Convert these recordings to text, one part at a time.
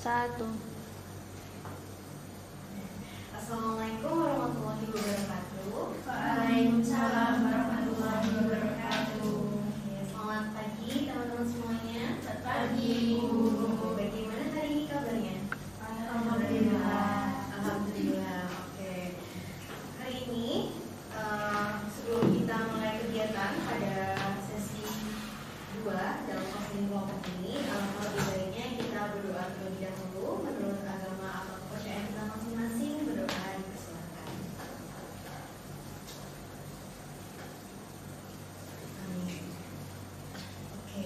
1. Assalamualaikum warahmatullahi wabarakatuh. Waalaikumsalam warahmatullahi wabarakatuh. Selamat pagi teman-teman semuanya. Selamat pagi, Bu. Bagaimana hari ini kabarnya? Alhamdulillah. Alhamdulillah. Oke. Hari ini sebelum kita mulai kegiatan pada sesi 2 dalam konseling kelompok ini, alangkah lebih baiknya kita berdoa terlebih dahulu menurut agama atau kepercayaan kita masing-masing. Berdoa dipersilakan. Amin. Oke.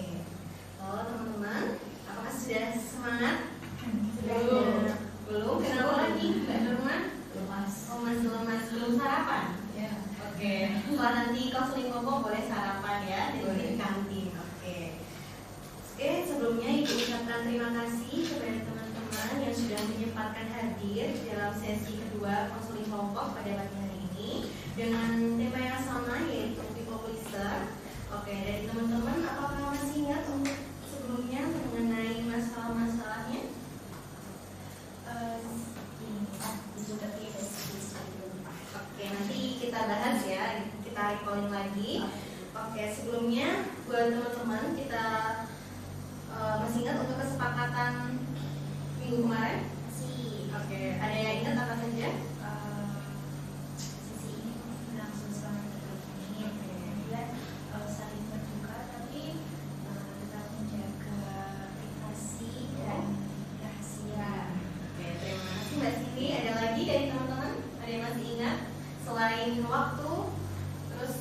Halo teman-teman, apakah sudah semangat? Belum? Kenapa lagi Mbak Nurma? Lemas. Oh, masih lemas, belum sarapan? Ya. Oke. Setelah nanti konseling kelompok boleh sarapan ya di kantin. Oke. Sebelumnya Ibu ucapkan terima kasih kepada teman-teman yang sudah menyempatkan hadir dalam sesi kedua konseling kelompok pada pagi hari ini dengan tema yang sama, yaitu people pleaser. Oke, dari teman-teman apakah masih ingat untuk sebelumnya mengenai masalah-masalahnya? Oke, nanti kita bahas ya, kita recalling lagi. Oke, sebelumnya buat teman-teman kita masih ingat untuk kesepakatan minggu kemarin? Oke, ada yang ingat apa saja? Sesi ini langsung selama 30 menit. Kemudian saling berduka tapi tetap menjaga privasi dan rahasia. Oke, terima kasih Mbak Siti. Ada lagi dari teman-teman? Ada yang masih ingat? Selain waktu, terus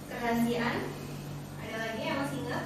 kerahasiaan, ada lagi yang masih ingat?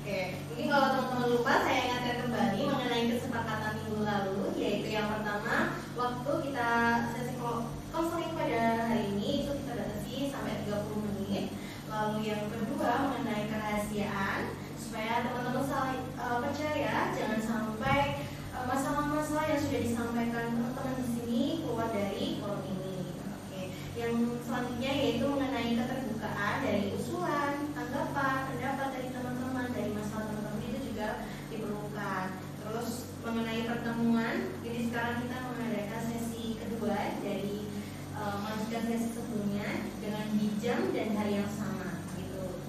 Oke, mungkin kalau teman-teman lupa, saya ingatkan kembali mengenai kesepakatan minggu lalu, yaitu yang pertama, waktu kita sesi konseling pada hari ini itu kita batasi sampai 30 menit. Lalu yang kedua mengenai kerahasiaan, supaya teman-teman saling percaya, jangan sampai masalah-masalah yang sudah disampaikan teman-teman di sini keluar dari forum ini. Oke, yang selanjutnya yaitu mengenai keterbukaan dari usulan, tanggapan, pendapat dari teman-teman dari masalah teman-teman itu juga diperlukan. Terus mengenai pertemuan, jadi sekarang kita mengadakan sesi kedua dari melanjutkan sesi sebelumnya dengan di jam dan hari yang sama gitu.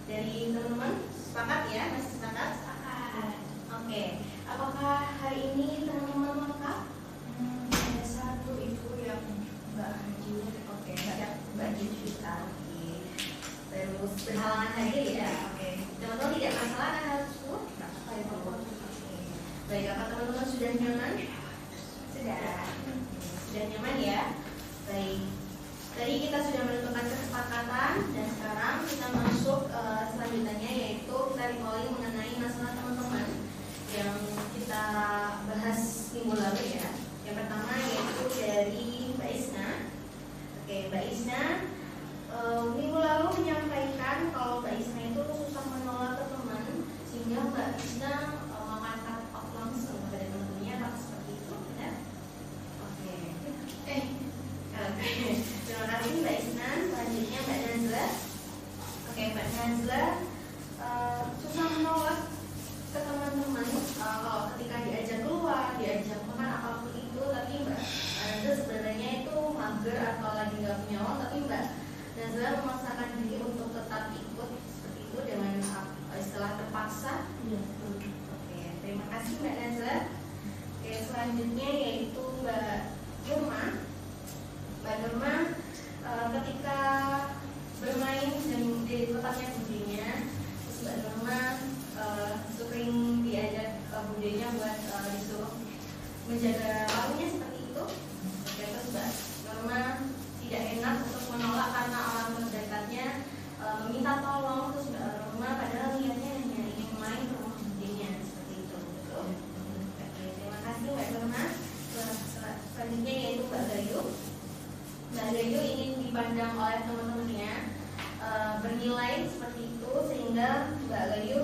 Dari teman-teman sepakat ya? Masih sepakat? Oke. Apakah hari ini teman-teman lengkap? Ada satu ibu yang Mbak Haji. Oke, Mbak Jujita. Oke. Terus berhalangan hadir ya? Oke. Teman-teman tidak masalah kan hal tersebut? Oke. Baik, apa teman-teman sudah nyaman? Sudah nyaman ya? Baik. Tadi kita sudah menentukan kesepakatan dan sekarang kita masuk selanjutnya, yaitu kita recalling mengenai masalah teman-teman yang kita bahas minggu lalu ya. Yang pertama yaitu dari Mbak Isna. Oke, Mbak Isna minggu lalu menyampaikan kalau Mbak Isna itu susah menolak ke teman, sehingga Mbak Isna mengangkat langsung kepada teman-temannya. Apakah seperti itu? Benar? Oke. Terima kasih Mbak Isna. Selanjutnya Mbak Nazla. Oke, Mbak Nazla susah menolak ke teman-teman kalau ketika diajak keluar, diajak makan apapun itu, tapi Mbak Nazla sebenarnya itu mager atau lagi nggak punya uang, tapi Mbak Nazla memaksakan diri untuk tetap ikut seperti itu dengan istilah terpaksa. Oke, terima kasih Mbak Nazla. Oke, selanjutnya yaitu Mbak Nurma. Mbak Nurma ketika bermain dan di tempatnya budenya, terus Mbak Nurma sering diajak budenya buat disuruh menjaga warungnya seperti itu. Oke, terus Mbak Nurma tidak enak untuk menolak karena orang terdekatnya meminta tolong, terus Mbak Nurma padahal niatnya hanya ingin main ke rumah budenya seperti itu. Betul? Oke, terima kasih Mbak Nurma. Selanjutnya yaitu Mbak Gayu. Mbak Gayu ingin dipandang oleh teman-temannya bernilai seperti itu, sehingga Mbak Gayu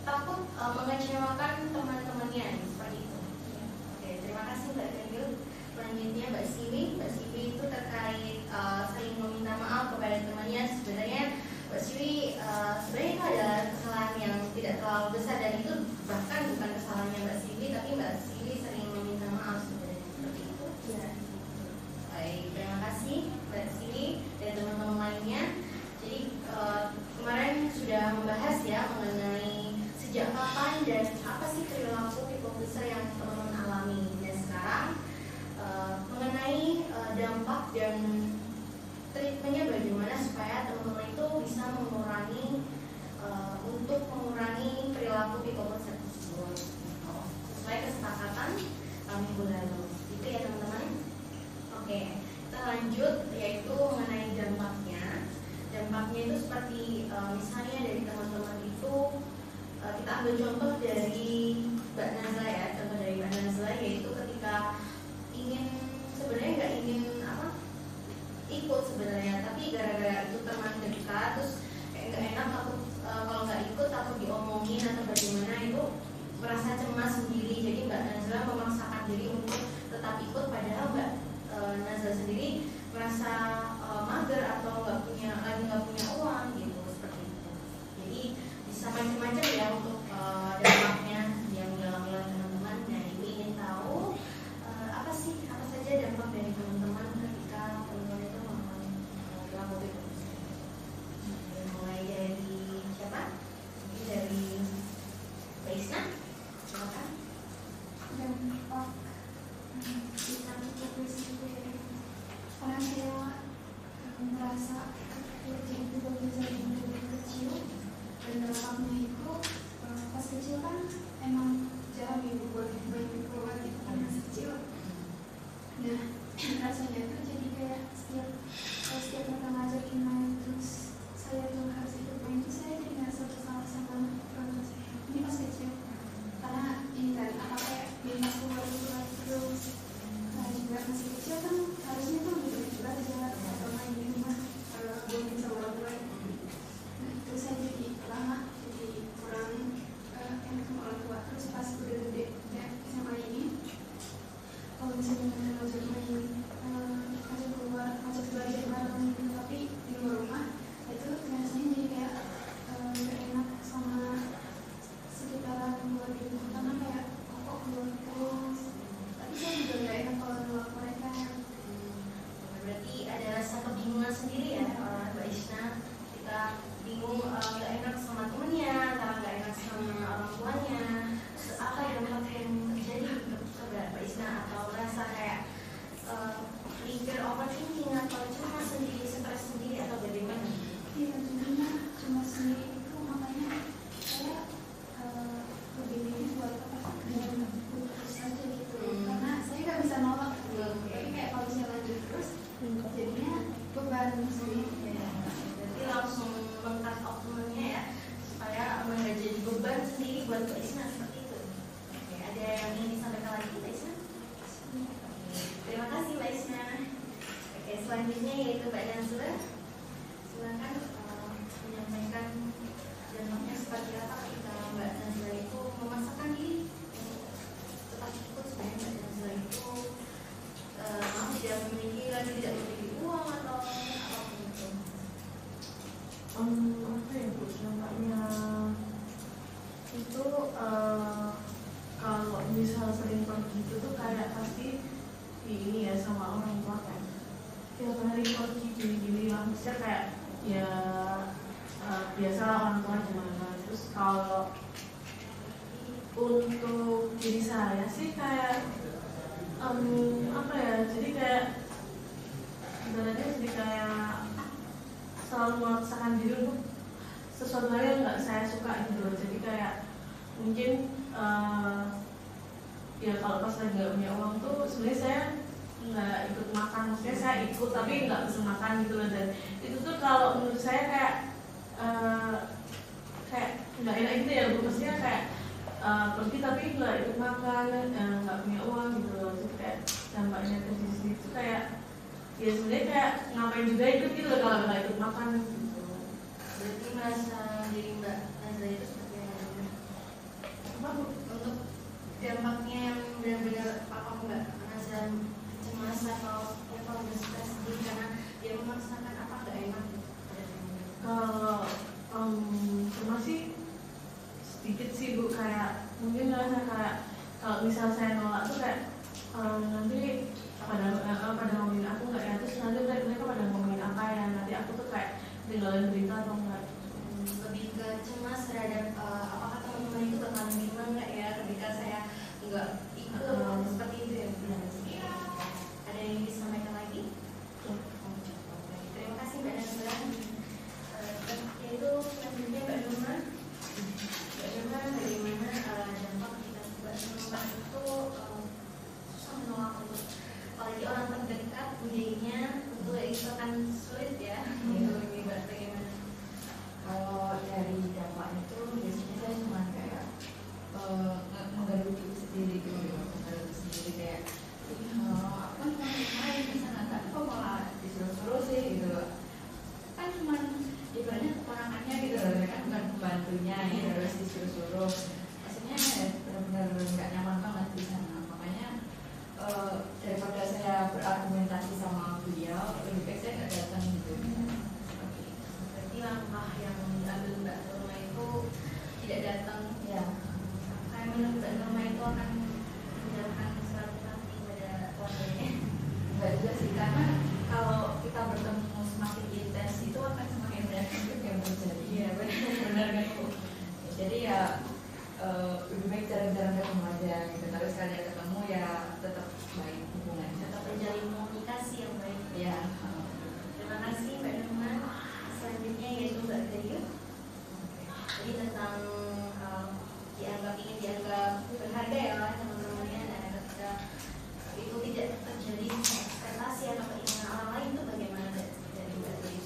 takut mengecewakan teman-temannya seperti itu. Oke, terima kasih Mbak Gayu. Selanjutnya Mbak Siwi. Mbak Siwi itu terkait sering meminta maaf kepada temannya. Sebenarnya Mbak Siwi sebenarnya itu adalah kesalahan yang tidak terlalu besar, dan itu bahkan bukan kesalahannya Mbak Siwi supaya teman-teman itu bisa untuk mengurangi perilaku people pleaser tersebut sesuai kesepakatan minggu lalu. Itu ya teman-teman. Oke, kita lanjut yaitu mengenai dampaknya. Dampaknya itu seperti misalnya dari teman-teman itu kita ambil contoh dari Mbak Nazla ya, contoh dari Mbak Nazla yaitu ketika sebenarnya nggak ingin ikut sebenarnya, tapi gara-gara itu teman dekat terus kayak nggak enak takut kalau nggak ikut takut diomongin atau bagaimana, itu merasa cemas sendiri. Jadi Mbak Nazla memaksakan diri untuk tetap ikut padahal Mbak Nazla sendiri merasa mager atau nggak punya uang gitu, seperti itu. Jadi bisa macam-macam ya untuk dampaknya yang dialami oleh teman-teman. Nah, Ibu ingin tahu apa saja dampak dari teman-teman ketika teman-teman itu melakukan itu. Mulai dari siapa? Mungkin dari Mbak Isna. Silakan. Dampak bisa sendiri karena saya merasa kerja itu bagi saya dari kecil, dan dampaknya itu pas kecil kan emang jarang ibu buat ibu keluar gitu kan masih kecil. Nah, rasanya itu jadi kayak setiap mereka ngajakin main terus saya tuh harus ikut main, itu saya jadi nggak bersalah sama orang tua saya. Ini pas kecil karena ini kan kayak bebas keluar terus. Nah, juga masih kecil kan harusnya tuh gitu juga jalan atau main di rumah belum bisa orang. Nah, itu saya jadi lama jadi kurang enak sama orang tua. Terus pas udah gede ya SMA ini, kalau misalnya ngajak main ngajak keluar ngajak belajar bareng gitu, tapi di luar rumah itu rasanya jadi kayak gak enak sama sekitaran keluar di rumah karena kayak kok keluar terus. Tapi saya juga gak enak kalau nolak mereka. Berarti ada rasa kebingungan sendiri ya Mbak Isna. Kita bingung nggak enak sama temennya, karena nggak enak sama orang tuanya. Terus apa yang terjadi ke Mbak Isna, atau rasa kayak trigger overthinking atau cemas sendiri, stres sendiri atau bagaimana? Iya, tentunya cuma sendiri itu makanya saya lebih milih buat jangan putus aja gitu. Karena saya nggak bisa nolak gitu. Tapi kayak kalau saya lanjut terus jadinya beban sendiri. Berarti langsung mengkat optimalnya ya, supaya nggak jadi beban sendiri buat Mbak Isna, seperti itu. Oke, ada yang ingin disampaikan lagi Mbak Isna? Terima kasih Mbak Isna. Oke, selanjutnya yaitu Mbak Nazla. Silakan menyampaikan dampaknya seperti apa ketika Mbak Nazla itu memaksakan diri untuk tetap ikut, supaya Mbak Nazla itu tidak memiliki uang atau apapun itu. Apa ya Bu, dampaknya itu kalau misal sering pergi itu tuh kayak pasti ini ya sama orang tua kan, tiap hari pergi gini-gini maksudnya kayak ya biasalah orang tua gimana. Terus kalau untuk diri saya sih kayak apa ya, jadi kayak sebenarnya jadi kayak selalu memaksakan diri untuk sesuatu hal yang nggak saya suka gitu loh. Jadi kayak mungkin ya kalau pas lagi nggak punya uang tuh sebenarnya saya nggak ikut makan, maksudnya saya ikut tapi nggak pesen makan gitu loh. Dan itu tuh kalau menurut saya kayak nggak enak gitu ya Bu, maksudnya kayak pergi tapi nggak ikut makan, nggak punya uang gitu loh. Jadi kayak dampaknya ke sini itu kayak ya sebenarnya kayak ngapain juga ikut gitu loh kalau nggak ikut makan gitu. Berarti merasa diri Mbak Nazla itu seperti apa Bu? Untuk dampaknya yang benar-benar apa Mbak merasa cemas atau stres sendiri karena dia memaksakan apa nggak enak gitu? Kalau cuma sih sedikit sih Bu, kayak mungkin ngerasa kayak kalau misal saya nolak tuh kayak nanti pada ngomongin aku nggak ya, terus nanti mereka pada ngomongin apa ya, nanti aku tuh kayak tinggalin berita atau enggak. Lebih ke cemas terhadap apakah teman-teman itu bakal menerima nggak ya ketika saya nggak ikut, seperti itu ya Bu. Ada yang disampaikan lagi? Terima kasih Mbak Nazla. akan menjalankan silaturahmi pada keluarganya? Enggak juga sih, karena kalau kita bertemu semakin intens itu akan semakin banyak yang terjadi. Iya benar. Benar kan Bu? Jadi ya lebih baik jarang-jarang ketemu aja gitu. Tapi sekali ketemu ya tetap baik hubungannya. Tetap menjalin komunikasi yang baik. Ya. Terima kasih Mbak Nurman. Selanjutnya yaitu Mbak Gayu. Jadi tentang ingin dianggap berharga ya oleh teman-temannya, dan ketika itu tidak terjadi ekspektasi atau keinginan orang lain, itu bagaimana dari Mbak Gayu?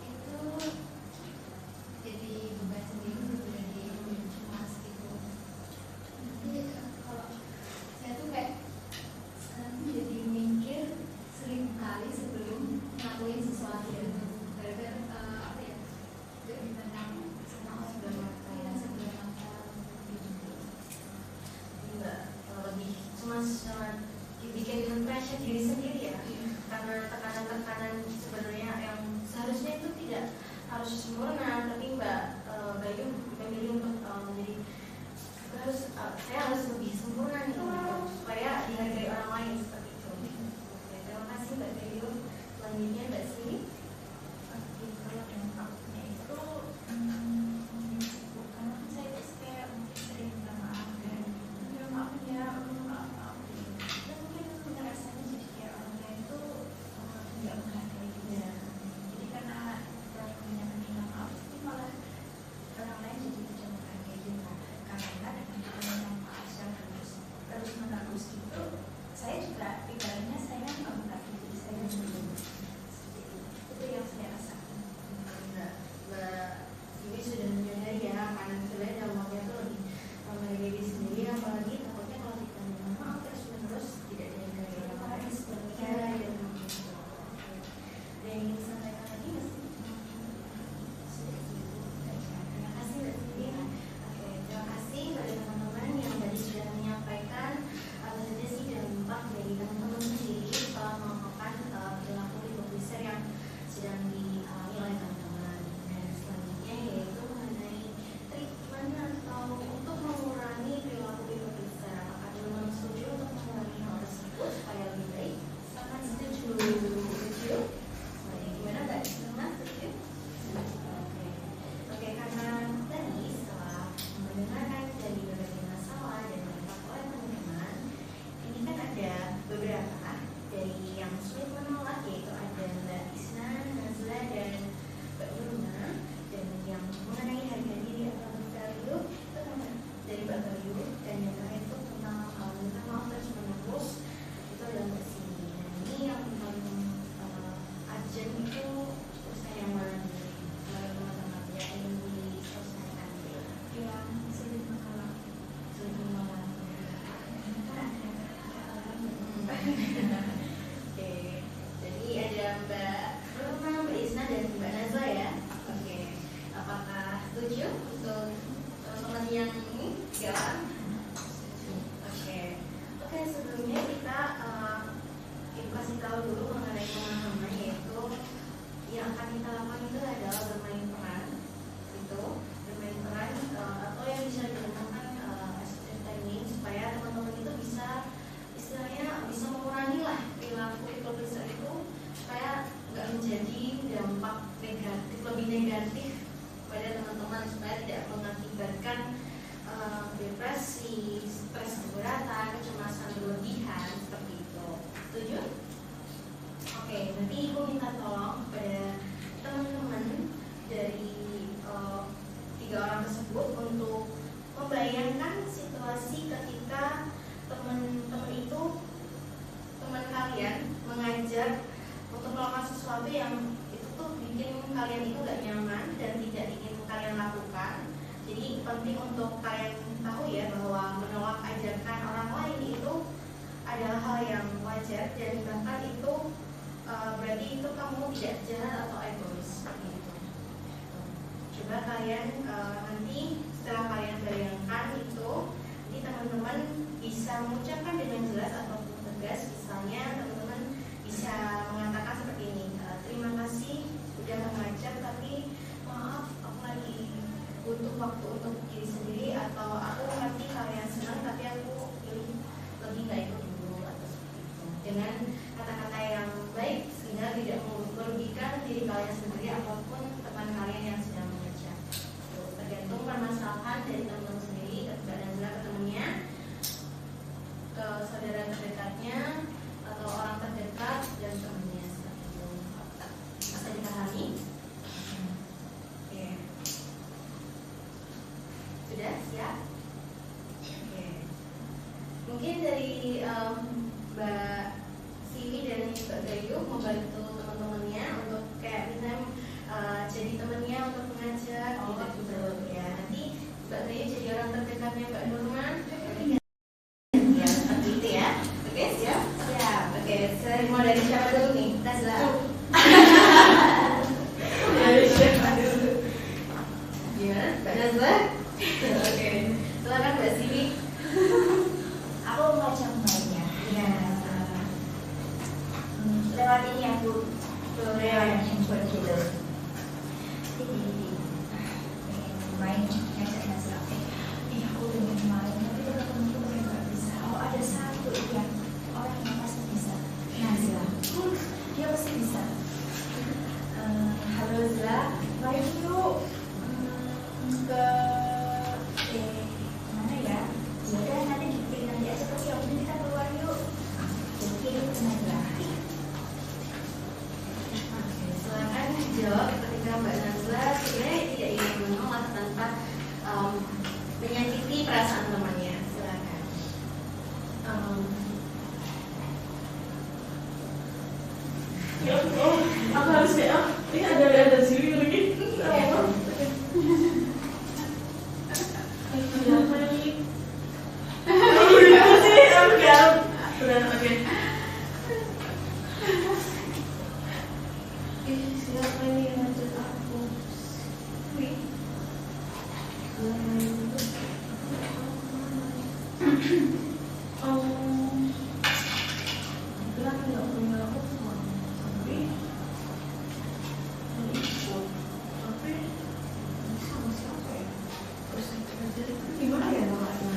Itu jadi beban sendiri, jadi cemas gitu. Nanti kalau saya tuh kayak sekarang tuh jadi mikir 1000 kali sebelum ngelakuin sesuatu ya, gara-gara apa ya, jadi tentang sama orang sebelum Mbak lebih cemas sama bikin pressure diri sendiri ya, karena tekanan-tekanan sebenarnya yang seharusnya itu tidak harus sempurna, tapi Mbak Bayu memilih untuk menjadi saya harus lebih sempurna nih, supaya dihargai orang lain seperti itu. Oke, terima kasih Mbak Bayu. Selanjutnya Mbak Sri. kalau dampaknya itu karena saya itu kayak mungkin sering minta maaf dan minta maaf ya, maaf dan mungkin ngerasanya jadi kayak orang lain itu tidak menghargai gitu ya. Jadi karena terlalu banyak minta maaf itu malah orang lain jadi tidak menghargai juga, karena dengan kita minta maaf secara terus menerus itu saya juga pikirannya saya nggak menghargai diri saya sendiri. Itu yang saya rasakan. Mbak Siwi sudah menyadari ya, karena sebenarnya dampaknya itu lebih menghargai diri sendiri, apalagi takutnya kalau kita minta maaf terus menerus tidak dihargai orang lain sebenarnya. Dan yang ingin disampaikan lagi Mas? Terima kasih Mbak Siwi. Oke, terima kasih bagi teman-teman yang tadi sudah menyampaikan apa saja sih dampak dari teman-teman sendiri setelah melakukan perilaku hipokrisir yang sedang dialami oleh teman-teman. Dan selanjutnya yaitu mengenai trik mana atau untuk mengurangi perilaku hipokrisir. Apakah teman-teman setuju untuk mengurangi hal tersebut supaya lebih baik? Sangat setuju. Setuju? Baik, gimana Mbak? Senang? Setuju? Oke, karena tadi setelah mendengarkan dari berbagai masalah dan dampak oleh teman-teman, ini kan ada beberapa dari yang sulit menolak, yaitu ada Mbak Isna, Nazla, dan Mbak Nurma. Dan yang mengenai harga diri atau value itu dari Mbak Bayu, dan yang terakhir itu tentang minta maaf terus menerus itu adalah Mbak Sini. Dan ini yang paling urgent itu urusan yang mana teman-teman yang ingin diselesaikan Yang sulit menolak. sulit menolak. Oke, jadi ada Mbak Nurma, Mbak Isna, dan Mbak Nazla ya. Oke, apakah setuju untuk teman-teman yang ini jawab? Oke, sebelumnya kita kasih tahu dulu mengenai pemahaman, yaitu yang akan kita lakukan itu adalah bermain peran, atau yang bisa dinamakan assistive technique, supaya teman-teman itu bisa istilahnya bisa mengurangi lah perilaku hipokrisir itu, supaya nggak menjadi dampak negatif, lebih negatif pada teman-teman, supaya tidak mengakibatkan depresi, stres keberatan, kecemasan berlebihan seperti itu. Setuju? Oke, nanti Ibu minta tolong kepada teman-teman dari 3 orang tersebut untuk membayangkan situasi ketika teman-teman itu, teman kalian mengajak untuk melakukan sesuatu yang itu tuh bikin kalian itu gak nyaman dan tidak ingin kalian lakukan. Jadi penting untuk kalian tahu ya, bahwa menolak ajakan orang lain itu adalah hal yang wajar, dan bahkan itu berarti itu kamu tidak jahat atau egois seperti itu. Coba kalian nanti setelah kalian bayangkan itu, nanti teman-teman bisa mengucapkan dengan jelas ataupun tegas. Misalnya teman-teman bisa mengatakan seperti ini, terima kasih sudah mengajak, tapi maaf aku lagi butuh waktu untuk diri sendiri, atau aku mungkin dari Mbak Siwi dan Mbak Gayu membantu teman-temannya untuk kayak misalnya jadi temannya untuk mengajar gitu ya. Nanti Mbak Gayu jadi orang terdekatnya Mbak Nurman. Ya seperti itu ya. Oke siap? Siap. Oke, saya mau dari siapa dulu nih? Nazla. Dari siapa dulu? Gimana? Mbak Nazla? Oke. Silakan Mbak Siwi. Aku baca banyak. Ya. Lewat ini aku lewat handphone gitu. Jadi main ngajak Nazla. Aku udah main, tapi teman-teman nggak bisa. Oh ada satu ya orang yang pasti bisa. Nazla. Dia pasti bisa. Halo Nazla, mari yuk ke mana ya? Ya udah nanti aja pasti yang penting kita keluar yuk. Jadi itu Nazla. Silakan jawab ketika Mbak Nazla sebenarnya tidak ingin menolak tanpa menyakiti perasaan temannya. Silakan. Ya, aku harus kayak ini ada Siwi lagi. Siapa ini? Iya sih, oke. Siapa ini yang ngajak aku? Wih. Bilang nggak punya uang, tapi ikut, tapi sama siapa ya? Terus jadi gimana ya namanya?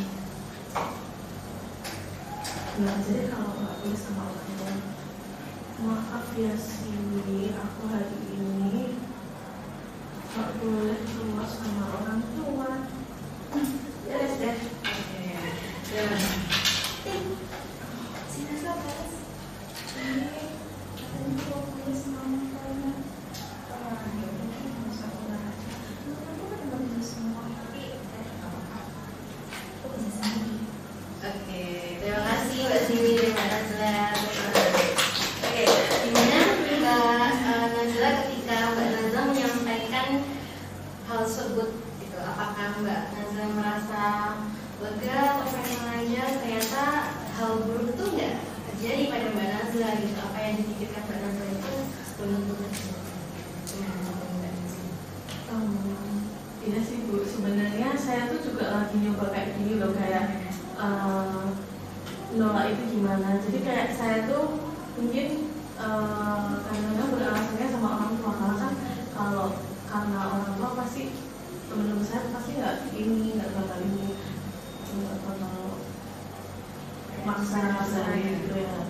Nggak jadi kalau nggak boleh sama orang tua. Maaf ya Siwi, aku hari ini nggak boleh keluar sama orang tua. Yes deh. Dan Si Nazla guys. Ini katanya mau nulis sama kamu. Ya udah nggak usah keluar aja. Aku kan udah nulis semua, tapi aku bisa sendiri. oke, terima kasih Mbak Siwi dan Mbak Nazla. Oke, gimana Mbak Nazla ketika Mbak Nazla menyampaikan hal tersebut gitu? Apakah Mbak Nazla merasa lega atau pengen mengajar? Ternyata hal buruk itu nggak terjadi pada Mbak Nazla gitu. Apa yang dipikirkan Mbak Nazla itu belum tentu terjadi. Iya sih Bu, sebenarnya saya tuh juga lagi nyoba kayak gini loh, kayak nolak itu gimana. Jadi kayak saya tuh mungkin kadang-kadang beralasannya sama orang tua, karena kan karena orang tua pasti teman-teman saya pasti nggak bakal maksa gitu ya.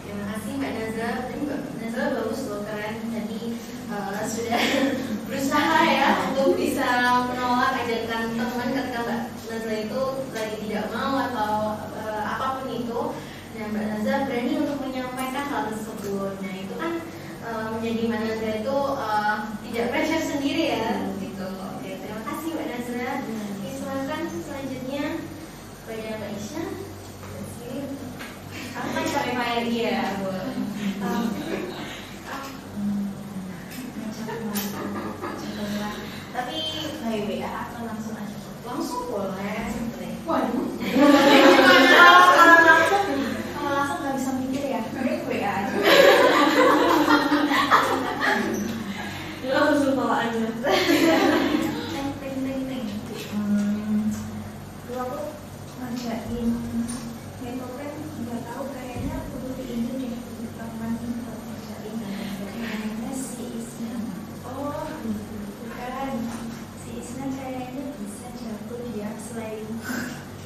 Terima kasih Mbak Nazla. Tadi Mbak Nazla bagus loh, keren. Tadi sudah berusaha ya untuk bisa menolak ajakan teman ketika Mbak Nazla itu lagi tidak mau atau apapun itu. Dan Mbak Nazla berani untuk menyampaikan hal tersebut. Nah itu kan menjadi Mbak Nazla itu tidak pressure sendiri ya. Gitu. Oke, terima kasih Mbak Nazla. Oke, silakan selanjutnya kepada Mbak Isya. Aku kan capek payah dia, Bu. Tapi by WA atau langsung aja? Langsung boleh. Waduh. Kalau langsung nggak bisa mikir ya, mending WA aja. Ya langsung bawa aja. Dulu aku ngerjain metopen, nggak tahu kayaknya kudu di ini deh, di teman kalau ngerjain. Kayaknya si Isna, bukan si Isna kayaknya bisa jago dia selain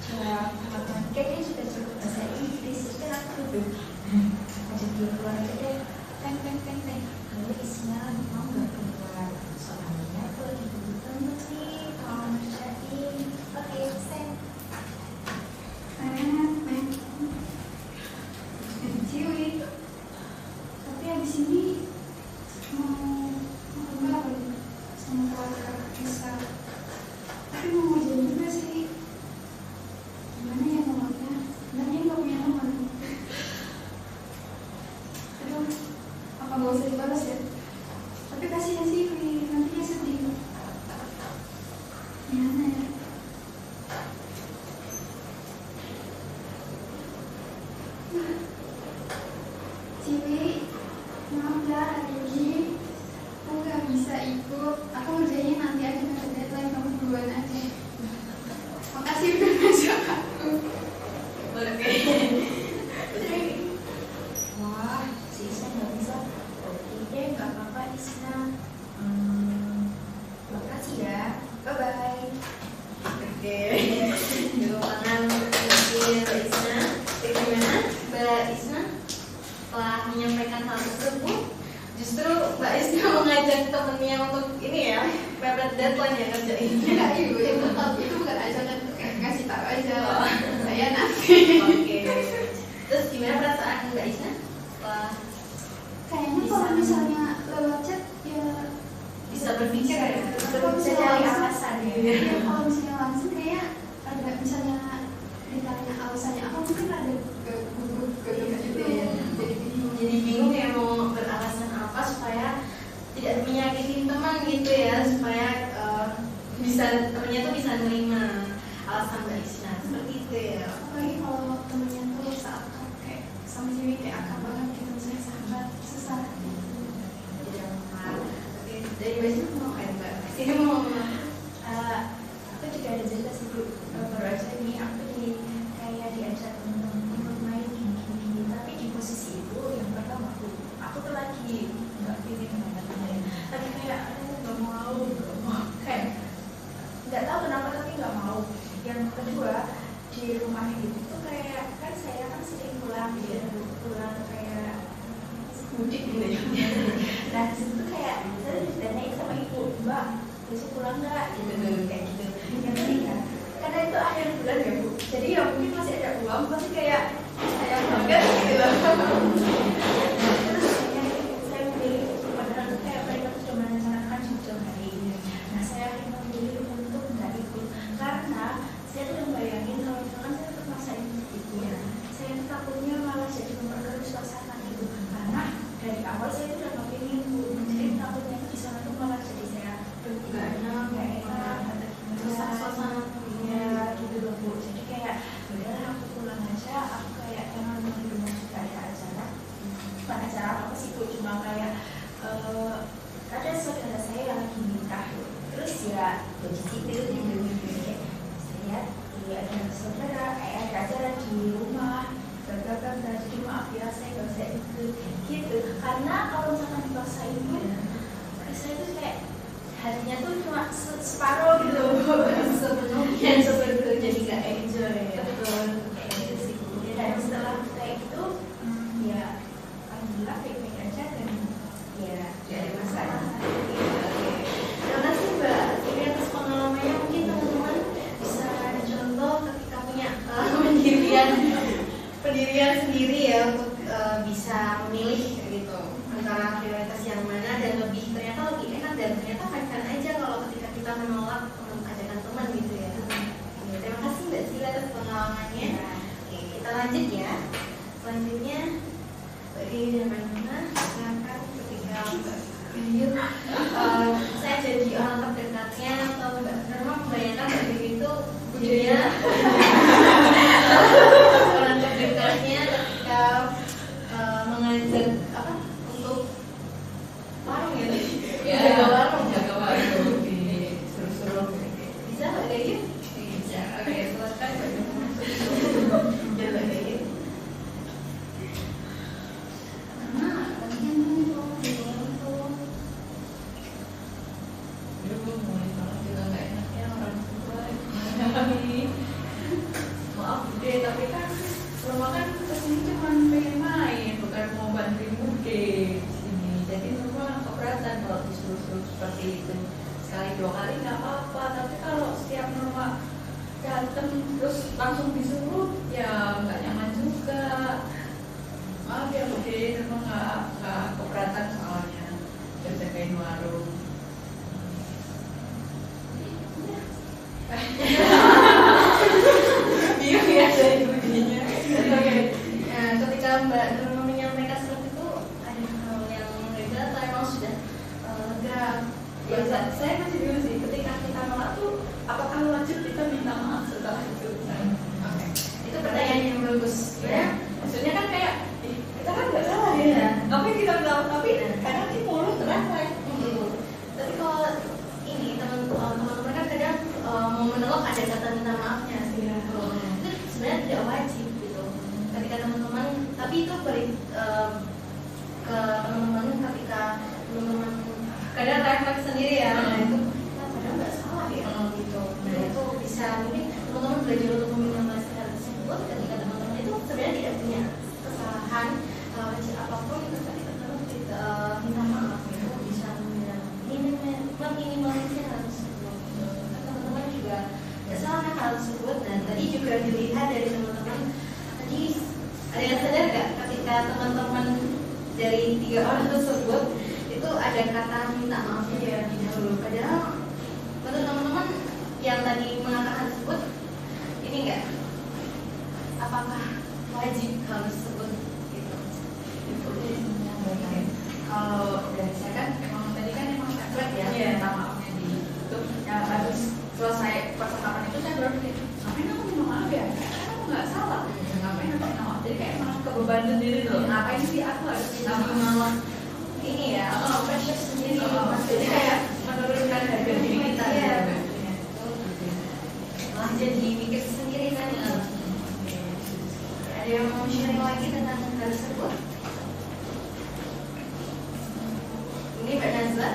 cara matematika dia juga jago bahasa Inggris. Terus kan aku duduk ajak dia keluar aja deh, teng. Lalu Isna mau nggak keluar? Soalnya aku lagi butuh temen nih, kalau ngerjain. Oke, send. Ciwi, maaf ya hari ini aku nggak bisa ikut. Aku ngerjainnya nanti aja, nggak ada deadline, kamu duluan aja. Makasih udah ngajak aku. Boleh. Wah, si Isna nggak bisa. Oke deh, nggak apa-apa Isna. Makasih ya. Bye bye. Oke. Dulu tangan kecil Mbak Isna. Bagaimana Mbak Isna setelah menyampaikan hal tersebut? Justru Mbak Isna mengajak temennya untuk ini ya, mepet deadline ya kerjain. Enggak ibu, itu bukan ajakan, kayak ngasih tahu aja. Saya nanti. Oke. Terus gimana perasaan Mbak Isna setelah Kayaknya kalau misalnya lewat chat ya bisa berpikir ya? kalau Bisa misalnya cari langsung, alasan ya. ya, kalau misalnya langsung kayak ada misalnya ditanya alasannya apa mungkin ada gugup gitu ya. Jadi bingung ya mau beralasan apa supaya tidak menyakiti teman gitu ya, supaya bisa temennya tuh bisa nerima alasan Mbak Isna seperti itu ya. Apalagi kalau temennya tuh seakan kayak sama cewek kayak akrab banget gitu, misalnya sahabat susah. Oke, dari Mbak Isna mau kayak Mbak Sini mau Aku juga ada cerita sih Bu. Baru aja nih aku kayak diajak ikut main gini-gini. Tapi di posisi itu yang pertama aku tuh lagi nggak pilih banget main. Tapi kayak aku nggak mau kayak nggak tahu kenapa tapi nggak mau. Yang kedua di rumah itu tuh kayak kan saya kan sering pulang kayak mudik gitu ya. Nah disitu kayak saya ditanyain sama ibu, Mbak besok pulang nggak gitu kayak gitu. Yang ketiga karena itu akhir bulan ya Bu, jadi ya mungkin masih ada uang, pasti kayak sayang banget gitu loh. Terus saya memilih padahal tuh kayak mereka sudah merencanakan jauh-jauh hari ini. Nah saya memilih untuk nggak ikut karena saya tuh udah bayangin kalau misalkan saya tetap maksain itu ya, saya tuh takutnya malah jadi memperkeruh suasana gitu. Karena dari awal saya tuh udah ngepingin Bu, jadi takutnya di sana tuh malah jadi saya nggak enak rusak suasana ya gitu loh Bu. Jadi kayak udahlah aku pulang aja, aku kayak emang di rumah juga ada acara, bukan acara apa sih Bu, cuma kayak ada saudara saya yang lagi nikah, terus ya di situ kayak saya ada saudara ada acara di rumah gagal, jadi maaf ya saya nggak bisa ikut gitu. Karena kalau misalkan dipaksain tuh saya tuh kayak hatinya tuh cuma separuh gitu sebelumnya jadi nggak enjoy ya. Betul kayak gitu sih. Dan setelah kayak gitu ya alhamdulillah baik-baik aja dan ya ada masalah. Oke. Terima kasih Mbak Siri atas pengalamannya. Mungkin teman-teman bisa ada contoh ketika punya pendirian sendiri ya untuk bisa memilih gitu antara prioritas yang mana dan lebih ternyata lebih enak dan ternyata fine-fine aja kalau ketika kita menolak ajakan teman gitu ya. Oke, terima kasih Mbak Siri atas pengalamannya. Oke, kita lanjut ya. Selanjutnya Mbak Diri dan Mbak Nuna silakan ketika Mbak Diri saya jadi orang terdekatnya atau Mbak Nuna membayangkan Mbak Diri itu budaya orang terdekatnya ketika mengajak apa untuk warung ya tadi? Jaga warung di seru-seru gitu. bisa Mbak Diri? Bisa. Oke, silakan Mbak Nuna. Ya Mbak Diri. Aduh, mulai malam juga nggak enaknya orang tua. Maaf deh, tapi kan rumah kan kesini cuma pengen main, bukan mau bantuin mudik di sini. Jadi rumah keberatan kalau disuruh-suruh seperti itu. Sekali dua kali nggak apa-apa, tapi kalau setiap rumah datang terus langsung disuruh, ya nggak nyaman juga. Maaf ya Bude, memang nggak keberatan soalnya jagain warung. Bingung ya dari budinya. Oke. Nah, ketika Mbak Nurma menyampaikan seperti itu, ada hal yang berbeda atau emang sudah lega? Ya, saya masih bingung sih. Ketika kita nolak tuh, apakah wajib kita minta maaf setelah itu? Oke. Itu pertanyaan yang bagus. Ya. Maksudnya kan kayak, kita kan nggak salah ya. minta maafnya sih. Itu sebenarnya tidak wajib gitu. Ketika teman-teman, tapi itu balik ke teman-teman ketika teman-teman kadang refleks sendiri ya. Nah itu kita kadang nggak salah ya gitu. Nah itu bisa mungkin teman-teman belajar untuk meminimalisasi hal tersebut ketika teman-teman itu sebenarnya tidak punya kesalahan kecil apapun itu tadi teman-teman minta maaf itu bisa meminimalisir hal tersebut. Teman-teman juga nggak salah hal tersebut dan tadi juga dilihat dari teman-teman tadi ada yang sadar nggak ketika teman-teman dari 3 orang tersebut itu ada kata minta maafnya ya di dahulu. Padahal menurut teman-teman yang tadi mengatakan tersebut ini enggak apakah wajib hal tersebut gitu? Kalau dari saya kan emang tadi kan emang template ya minta maafnya di itu yang habis selesai percakapan itu saya berpikir ngapain aku minta maaf ya? Aku nggak salah. Ngapain aku minta maaf? Jadi kayak emang kebeban sendiri tuh. Ngapain sih aku harus minta maaf? Ini ya, pressure sendiri. Jadi kayak menurunkan harga diri kita ya. Malah jadi mikir sendiri kan. Ada yang mau sharing lagi tentang hal tersebut? Ini Mbak Nazla.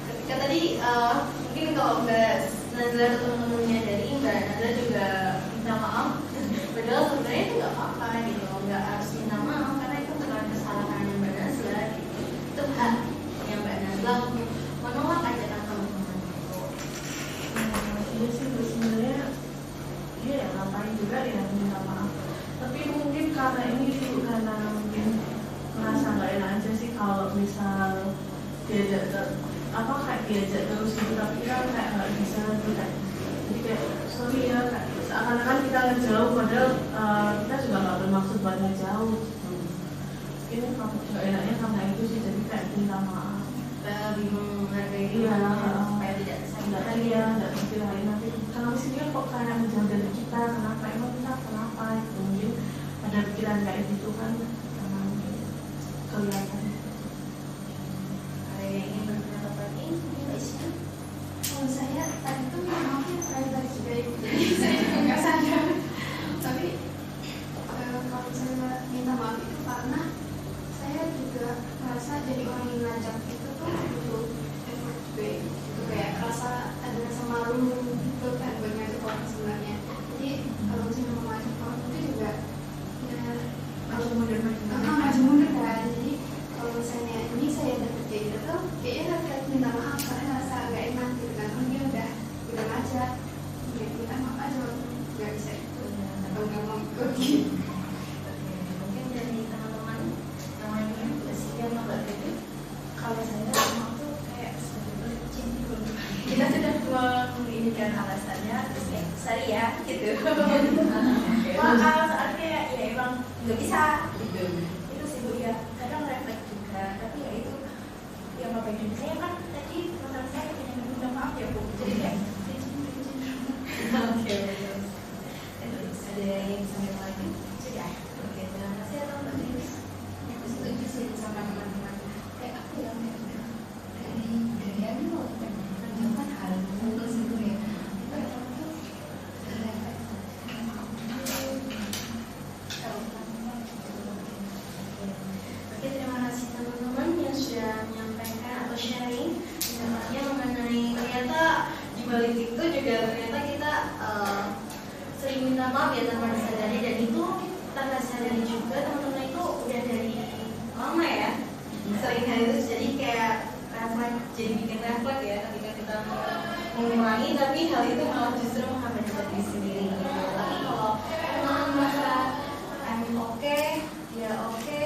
Ketika tadi mungkin kalau Mbak Nazla atau teman-temannya dari Mbak Nazla juga minta maaf. Padahal sebenarnya itu nggak apa-apa gitu, nggak harus minta maaf karena itu bukan kesalahan Mbak Nazla. Gitu. Itu hak yang Mbak Nazla untuk menolak ajakan teman-teman itu. Iya sih sebenarnya iya ya ngapain juga ya minta maaf. Tapi mungkin karena ini dulu karena mungkin merasa nggak enak aja sih kalau misal diajak kayak diajak terus gitu tapi kita kayak nggak bisa gitu kayak jadi kayak sorry ya kayak seakan-akan kita ngejauh padahal kita juga nggak bermaksud buat ngejauh gitu. Ini nggak enaknya karena itu sih jadi kayak minta maaf. Lebih menghargai Iya, supaya tidak nggak tadi ya nggak dikirain nanti kenapa sih dia kok kayak menjauh dari kita kenapa emang kita kenapa itu mungkin ada pikiran kayak gitu kan karena mungkin kelihatan. Ada yang ingin berpendapat lagi? Mbak Isya? Kalau saya tadi tuh minta maafnya private juga ibu, jadi saya juga nggak sadar. Tapi kalau saya minta maaf itu karena saya juga merasa jadi orang yang ngajak itu tuh butuh effort juga itu kayak ada rasa malu gitu kan buat ngajak orang sebenarnya. Jadi kalau misalnya mau ngajak orang itu juga ya maju mundur kan. Jadi kalau misalnya ini saya dapet kayak gitu tuh kayaknya harus minta maaf karena rasa agak enak gitu kan. Dia udah ngajak ya minta maaf aja nggak bisa itu atau nggak mau ikut gitu. Mungkin dari teman-teman yang lainnya Mbak Siti sama Mbak Dewi. Kalau saya maaf tuh kayak sebetulnya gitu. Kita sudah menginginkan alasannya terus ya sorry ya gitu. Maaf saatnya ya emang Nggak bisa. itu sih Bu ya kadang refleks juga tapi ya itu yang apa ini saya kan tadi teman saya punya minta maaf ya Bu jadi kayak Oke. Ada yang ingin disampaikan lagi? Sudah. Oke, terima kasih atas Mbak Dewi. aku setuju sih sama teman-teman kayak aku yang dari budaya itu menunjukkan hal tersebut ya itu emang tuh refleks kalau teman-teman Oke, terima kasih teman-teman yang sudah menyampaikan atau sharing pendapatnya mengenai ternyata di balik itu juga ternyata kita sering minta maaf ya tanpa disadari dan itu tanpa disadari juga teman-teman itu udah dari lama ya sering hal itu jadi kayak refleks jadi bikin refleks ya ketika kita mengurangi tapi hal itu malah justru menghambat diri sendiri gitu. Tapi kalau teman-teman merasa I'm okay ya oke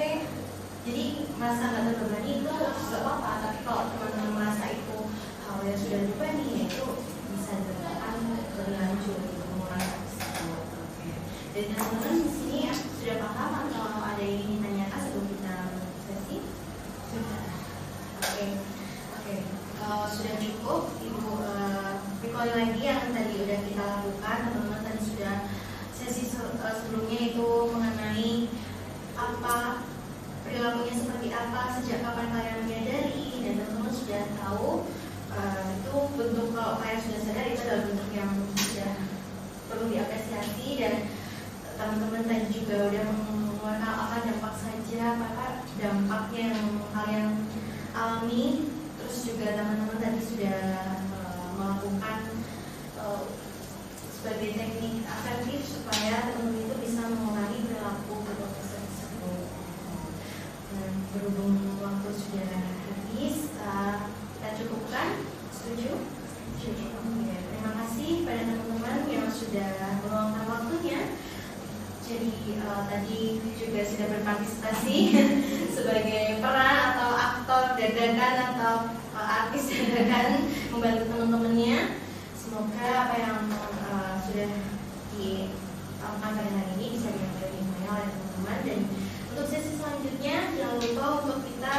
jadi merasa nggak terbebani itu nggak apa-apa tapi kalau teman-teman merasa itu hal yang sudah dibebani ya itu bisa dilakukan lebih lanjut gitu mengurangi hal tersebut. Dan teman-teman di sini ya, sudah paham atau ada yang ingin ditanyakan sebelum kita sesi? Sudah. Oke. Kalau sudah cukup ibu recall lagi yang tadi udah kita lakukan teman-teman tadi sudah sesi sebelumnya itu mengenai apa perilakunya seperti apa, sejak kapan kalian menyadari, dan teman-teman sudah tahu itu bentuk kalau kalian sudah sadar itu adalah bentuk yang sudah apa dampaknya yang kalian alami, terus juga teman-teman tadi sudah melakukan sebagai teknik afektif supaya teman-teman itu bisa mengurangi perilaku berpotensi tersebut. Dan berhubung waktu sudah habis, kita cukupkan. Setuju? Setuju. Ya, terima kasih pada teman-teman yang sudah meluangkan waktunya. Jadi tadi juga sudah berpartisipasi sebagai peran atau aktor dadakan atau artis dadakan membantu teman-temannya. Semoga apa yang sudah dilakukan pada hari ini bisa diambil hikmahnya oleh teman-teman. Dan untuk sesi selanjutnya jangan lupa untuk kita